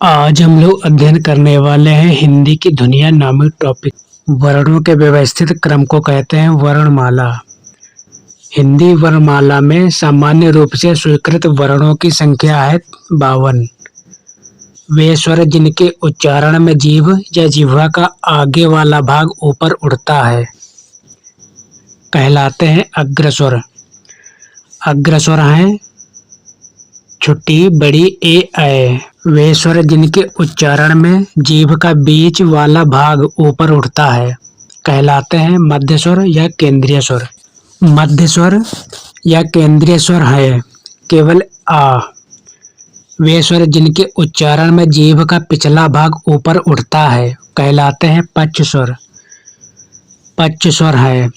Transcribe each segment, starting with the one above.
आज हम लोग अध्ययन करने वाले हैं हिंदी की दुनिया नामक टॉपिक। वर्णों के व्यवस्थित क्रम को कहते हैं वर्णमाला। हिंदी वर्णमाला में सामान्य रूप से स्वीकृत वर्णों की संख्या है 52। वे स्वर जिनके उच्चारण में जीभ या जिह्वा का आगे वाला भाग ऊपर उठता है कहलाते हैं अग्रस्वर। अग्रस्वर हैं छोटी बड़ी ए ऐ। वे स्वर जिनके उच्चारण में जीभ का बीच वाला भाग ऊपर उठता है कहलाते हैं मध्य स्वर या केंद्रीय स्वर। मध्य स्वर या केंद्रीय स्वर है केवल आ। वे स्वर जिनके उच्चारण में जीभ का पिछला भाग ऊपर उठता है कहलाते हैं पक्ष स्वर। पक्ष स्वर है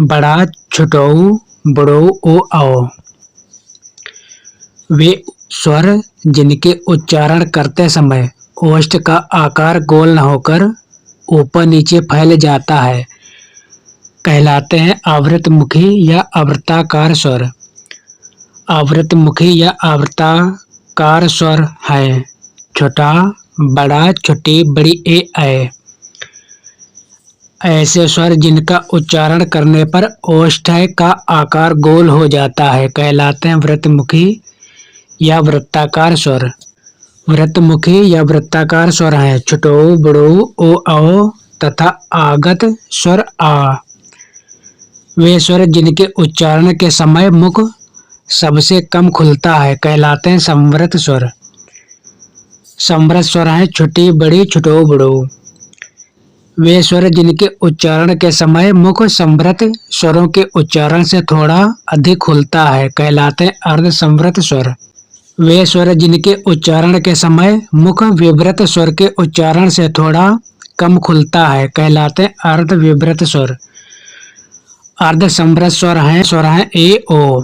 बड़ा छुटऊ बड़ऊ ओ औ। वे स्वर जिनके उच्चारण करते समय ओष्ठ का आकार गोल न होकर ऊपर नीचे फैल जाता है कहलाते हैं आवृतमुखी या आवृत्ताकार स्वर। आवृतमुखी या आवृत्ताकार स्वर है छोटा बड़ा छोटी बड़ी ए ऐ। ऐसे स्वर जिनका उच्चारण करने पर ओष्ठ का आकार गोल हो जाता है कहलाते हैं वृत्तमुखी या वृत्ताकार स्वर। वृत्तमुखी या वृत्ताकार स्वर है छुटऊ बड़ऊ ओ औ तथा आगत स्वर आ। वे स्वर जिनके उच्चारण के समय मुख सबसे कम खुलता है कहलाते हैं संवृत स्वर। संवृत स्वर है छोटी बड़ी छुटऊ बड़ऊ। वे स्वर जिनके उच्चारण के समय मुख संवृत स्वरों के उच्चारण से थोड़ा अधिक खुलता है कहलाते हैं अर्ध संवृत स्वर। वे स्वर जिनके उच्चारण के समय मुख विवृत स्वर के उच्चारण से थोड़ा कम खुलता है कहलाते हैं अर्ध विवृत स्वर। अर्ध संवृत स्वर है ए ओ।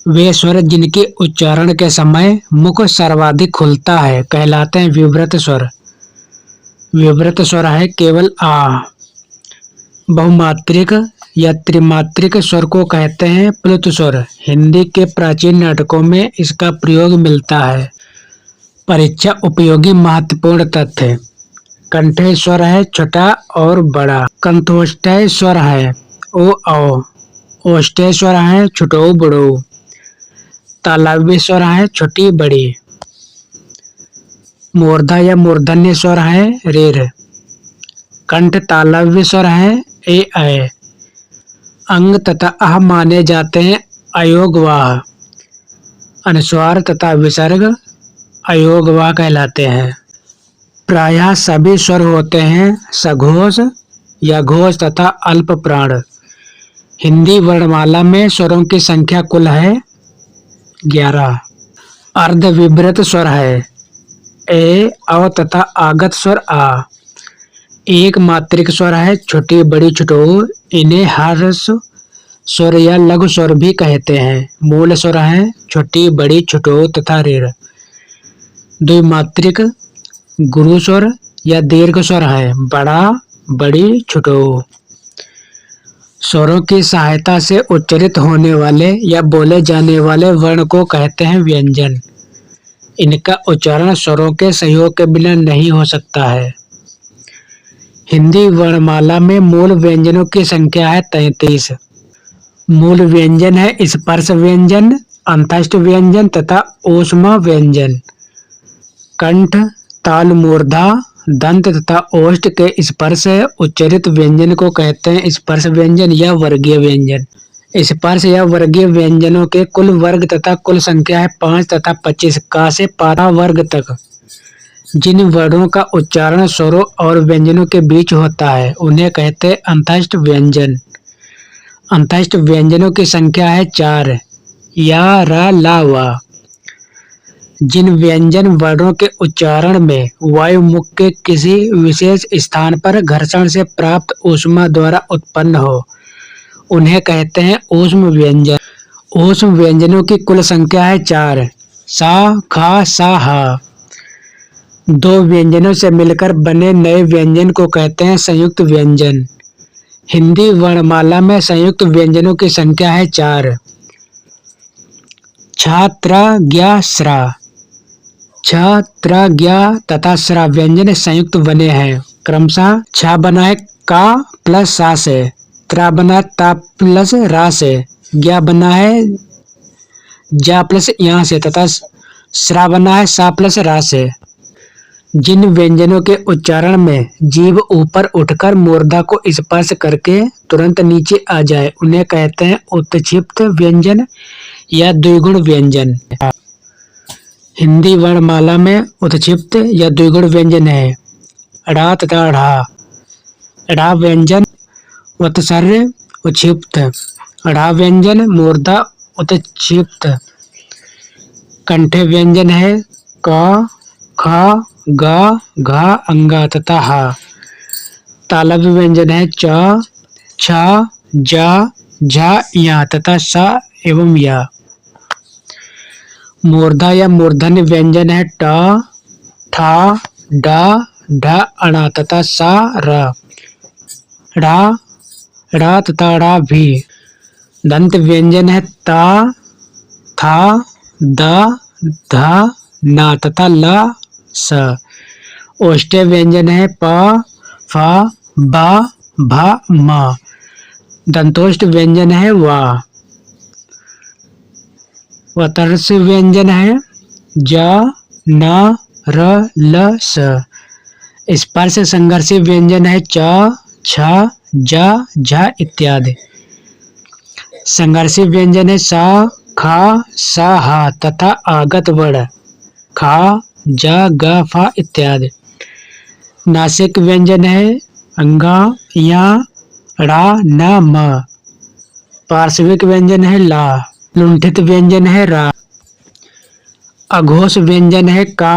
वे स्वर जिनके उच्चारण के समय मुख सर्वाधिक खुलता है कहलाते हैं विवृत स्वर। विवृत स्वर है केवल आ। बहुमात्रिक या त्रिमात्रिक स्वर को कहते हैं प्लुत स्वर। हिंदी के प्राचीन नाटकों में इसका प्रयोग मिलता है। परीक्षा उपयोगी महत्वपूर्ण तथ्य। कंठे स्वर है छोटा और बड़ा। कंठोष्ठय स्वर है ओ औ। ओष्ठ्य स्वर है छुटऊ बड़ऊ। तालव्य स्वर है छोटी बड़ी। मूर्धा या मूर्धन्य स्वर है ऋ। कंठ तालव्य स्वर है ए ऐ। अंग तथा अह माने जाते हैं अयोगवाह। अनुस्वार तथा विसर्ग अयोगवाह कहलाते हैं। प्रायः सभी स्वर होते हैं सघोष या घोष तथा अल्प प्राण। हिंदी वर्णमाला में स्वरों की संख्या कुल है 11। अर्धविवृत स्वर है ए औ तथा आगत स्वर आ। एक मात्रिक स्वर है छोटी बड़ी छुटऊ। इन्हें हर्ष स्वर या लघु स्वर भी कहते हैं। मूल स्वर है छोटी बड़ी छुटऊ तथा ऋ। द्विमात्रिक गुरु स्वर या दीर्घ स्वर है बड़ा बड़ी छुटऊ। स्वरों की सहायता से उच्चारित होने वाले या बोले जाने वाले वर्ण को कहते हैं व्यंजन। इनका उच्चारण स्वरों के सहयोग के बिना नहीं हो सकता है। हिंदी वर्णमाला में मूल व्यंजनों की संख्या है 33। मूल व्यंजन है स्पर्श व्यंजन अंतस्थ व्यंजन तथा ऊष्मा व्यंजन। कंठ ताल मूर्धा दंत तथा ओष्ठ के स्पर्श से उच्चारित व्यंजन को कहते हैं स्पर्श व्यंजन या वर्गीय व्यंजन। स्पर्श या वर्गीय व्यंजनों के कुल वर्ग तथा कुल संख्या है 5 तथा 25 का से पारा वर्ग तक। जिन वर्णों का उच्चारण स्वरों और व्यंजनों के बीच होता है उन्हें कहते हैं अंतस्थ व्यंजन। अंतस्थ व्यंजनों की संख्या है 4 या रा ला वा। जिन व्यंजन वर्णों के उच्चारण में वायु मुख के किसी विशेष स्थान पर घर्षण से प्राप्त ऊष्मा द्वारा उत्पन्न हो उन्हें कहते हैं ऊष्म व्यंजन। ऊष्म व्यंजनों की कुल संख्या है 4 सा खा सा हा। दो व्यंजनों से मिलकर बने नए व्यंजन को कहते हैं संयुक्त व्यंजन। हिंदी वर्णमाला में संयुक्त व्यंजनों की संख्या है 4 छात्र ज्ञा स्रा। छ, त्र, ज्ञ तथा स्रा व्यंजन संयुक्त बने हैं। क्रमशः छ बना है का प्लस सा से, त्र बना है ता प्लस रा से, ज्ञ बना है जा प्लस यहाँ से तथा स्रा बना है सा प्लस रा से। जिन व्यंजनों के उच्चारण में जीभ ऊपर उठकर मूर्धा को स्पर्श करके तुरंत नीचे आ जाए उन्हें कहते हैं उत्क्षिप्त व्यंजन या द्विगुण व्यंजन। हिंदी वर्णमाला में उत्क्षिप्त या द्विगुण व्यंजन है ड़ा तथा ढ़ा। ढ़ा व्यंजन उत्सर्ग उत्क्षिप्त, ढ़ा व्यंजन मूर्धा उत्क्षिप्त। कंठे व्यंजन है क, ख, ग, घ, अंगा तथा हा। तालव्य व्यंजन है च, छ, ज, झ, या तथा स एवं या। मूर्धा या मूर्धन्य व्यंजन है ट, ठ, ड, ढ, अण तथा स, र। ढ़, ढ़ तथा ढ़ भी। दंत व्यंजन है त, थ, द, ध, न तथा ल, स। ओष्ठ्य व्यंजन है प, फ, ब, भ, म। दंतोष्ठ व्यंजन है व। वतर्स व्यंजन है ज, न, र, ल, स। स्पर्श संघर्षी व्यंजन है च, छ, ज, झ इत्यादि। संघर्षी व्यंजन है स, ख, स, ह तथा आगत वर्ण ख, ज, ग, फ इत्यादि। नासिक व्यंजन है अंगा, या, ड़ा, न, म। पार्श्विक व्यंजन है ला। लुंठित व्यंजन है रा। अघोष व्यंजन है का,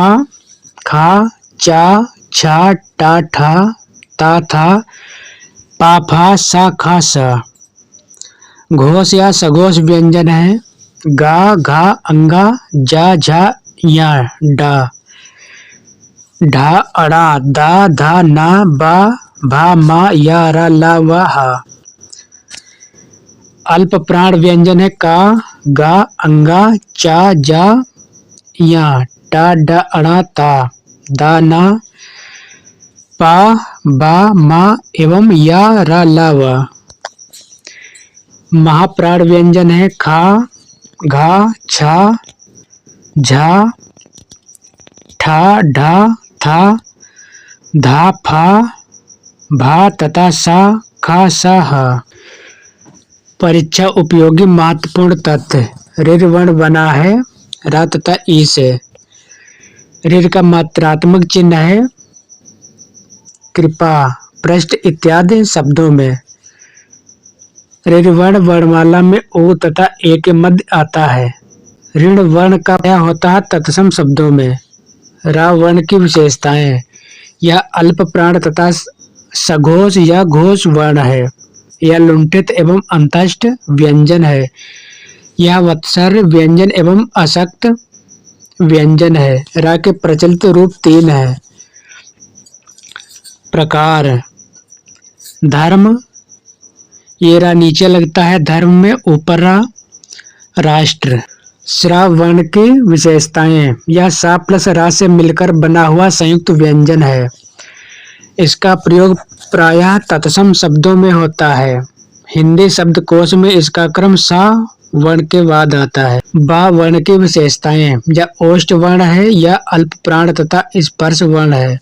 खा, चा, छा, टा, ठा, ता, था, पा, फा, सा, खा, सा। घोष या सघोष व्यंजन है गा, घा, अंगा, जा, झा, या, डा। ढा, अड़ा, दा, धा, ना, बा, भा, मा, या, रा, ला, व, हा। अल्प प्राण व्यंजन है का, गा, अंगा, चा, जा, या, टा, ड, अड़ा, ता, दा, ना, पा, बा, मा एवं या, रा, ला, व। महाप्राण व्यंजन है खा, घा, छा, झा, ठा, ढा, था, धा, फा, भा तथा सा, खा, सा, हा। परीक्षा उपयोगी महत्वपूर्ण तथ्य। ऋ वर्ण बना है रा तथा ई से। ऋ का मात्रात्मक चिन्ह है कृपा, पृष्ठ इत्यादि शब्दों में। ऋ वर्ण वर्णमाला में ओ तथा ए के मध्य आता है। ऋण वर्ण का प्रयोग होता है तत्सम शब्दों में। रा वर्ण की विशेषताएं। यह अल्प प्राण तथा सघोष या घोष वर्ण है। यह लुंठित एवं अंतस्थ व्यंजन है। यह वत्सर्ग व्यंजन एवं अशक्त व्यंजन है। रा के प्रचलित रूप 3 है। प्रकार। धर्म, ये रा नीचे लगता है धर्म में, ऊपर रा। राष्ट्र। श्रा वर्ण की विशेषताएं। यह सा प्लस रा से मिलकर बना हुआ संयुक्त व्यंजन है। इसका प्रयोग प्रायः तत्सम शब्दों में होता है। हिंदी शब्दकोश में इसका क्रम सा वर्ण के बाद आता है। बा वर्ण की विशेषताएं। यह ओष्ठ वर्ण है। यह अल्प प्राण तथा स्पर्श वर्ण है।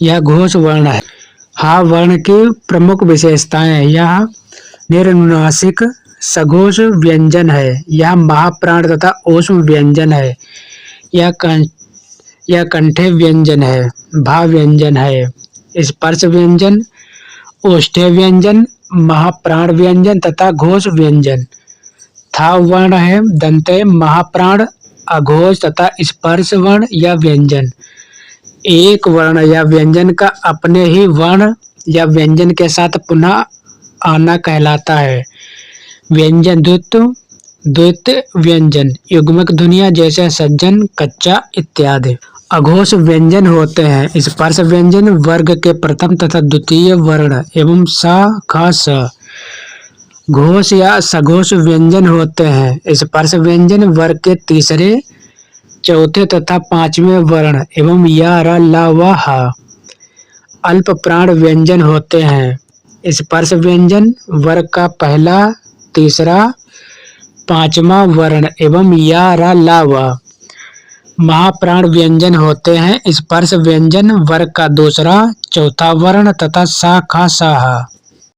यह घोष वर्ण है। हा वर्ण की प्रमुख विशेषताएं। यह निरनुनासिक सघोष व्यंजन है। यह महाप्राण तथा ओष्म व्यंजन है। यह कंठे व्यंजन है। भा व्यंजन है। स्पर्श व्यंजन, ओष्ठ्य व्यंजन, महाप्राण व्यंजन तथा घोष व्यंजन। था वर्ण है दंते महाप्राण, अघोष तथा स्पर्श वर्ण या व्यंजन। एक वर्ण या व्यंजन का अपने ही वर्ण या व्यंजन के साथ पुनः आना कहलाता है। व्यंजन द्वित व्यंजन, युग्मक ध्वनियां जैसे सज्जन, कच्चा इत्यादि। अघोष व्यंजन होते हैं स्पर्श व्यंजन वर्ग के प्रथम तथा द्वितीय वर्ण एवं सा, ख, स। घोष या सघोष व्यंजन होते हैं स्पर्श व्यंजन वर्ग के तीसरे चौथे तथा पांचवें वर्ण एवं या र ला व ह अल्प प्राण व्यंजन होते हैं। स्पर्श व्यंजन वर्ग का पहला, तीसरा, पांचवा वर्ण एवं या र ला व महाप्राण व्यंजन होते हैं। स्पर्श व्यंजन वर्ग का दूसरा, चौथा वर्ण तथा सा, खा, सा, हा।